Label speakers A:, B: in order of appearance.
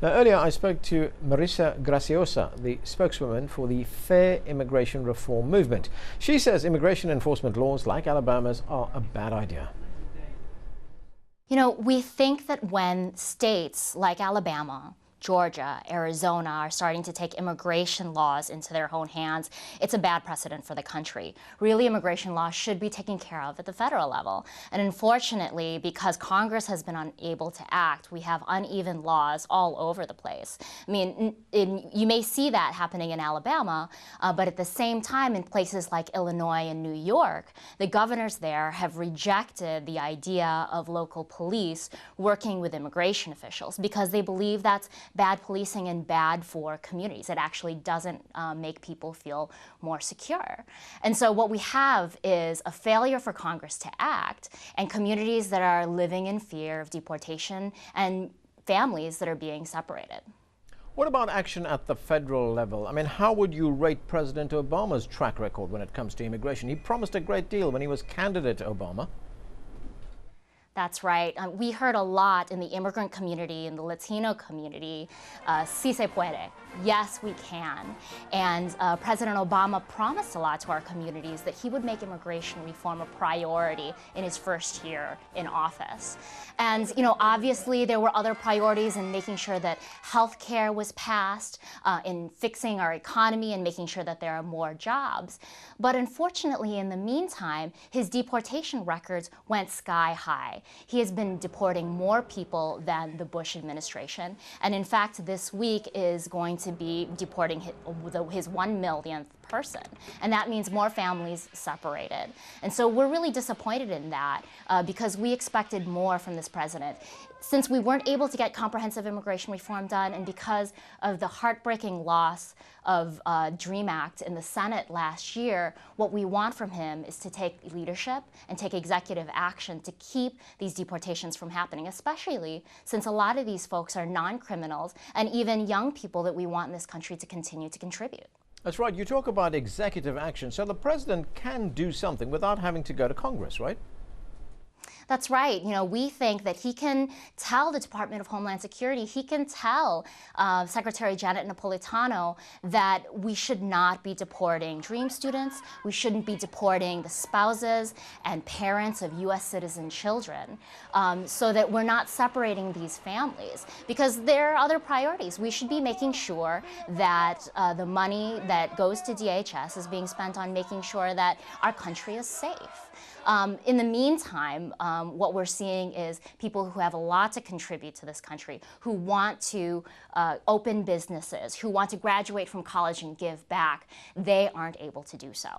A: Now, earlier I spoke to Marissa Graciosa, the spokeswoman for the Fair Immigration Reform Movement. She says immigration enforcement laws like Alabama's are a bad idea.
B: You know, we think that when states like Alabama, Georgia, Arizona are starting to take immigration laws into their own hands, it's a bad precedent for the country. Really, immigration law should be taken care of at the federal level. And unfortunately, because Congress has been unable to act, we have uneven laws all over the place. I mean, you may see that happening in Alabama, but at the same time, in places like Illinois and New York, the governors there have rejected the idea of local police working with immigration officials because they believe that's bad policing and bad for communities. It actually doesn't make people feel more secure. And so what we have is a failure for Congress to act and communities that are living in fear of deportation and families that are being separated.
A: What about action at the federal level? I mean, how would you rate President Obama's track record when it comes to immigration? He promised a great deal when he was candidate Obama.
B: That's right. We heard a lot in the immigrant community, in the Latino community, si se puede. Yes, we can. And President Obama promised a lot to our communities that he would make immigration reform a priority in his first year in office. And, you know, obviously there were other priorities in making sure that health care was passed, in fixing our economy and making sure that there are more jobs. But unfortunately, in the meantime, his deportation records went sky high. He has been deporting more people than the Bush administration. And in fact, this week is going to be deporting his 1 millionth person. And that means more families separated. And so we're really disappointed in that because we expected more from this president. Since we weren't able to get comprehensive immigration reform done and because of the heartbreaking loss of DREAM Act in the Senate last year, what we want from him is to take leadership and take executive action to keep these deportations from happening, especially since a lot of these folks are non-criminals and even young people that we want in this country to continue to contribute.
A: That's right. You talk about executive action. So the president can do something without having to go to Congress, right?
B: That's right. You know, we think that he can tell the Department of Homeland Security, he can tell Secretary Janet Napolitano that we should not be deporting DREAM students. We shouldn't be deporting the spouses and parents of U.S. citizen children so that we're not separating these families because there are other priorities. We should be making sure that the money that goes to DHS is being spent on making sure that our country is safe. In the meantime, what we're seeing is people who have a lot to contribute to this country, who want to open businesses, who want to graduate from college and give back, they aren't able to do so.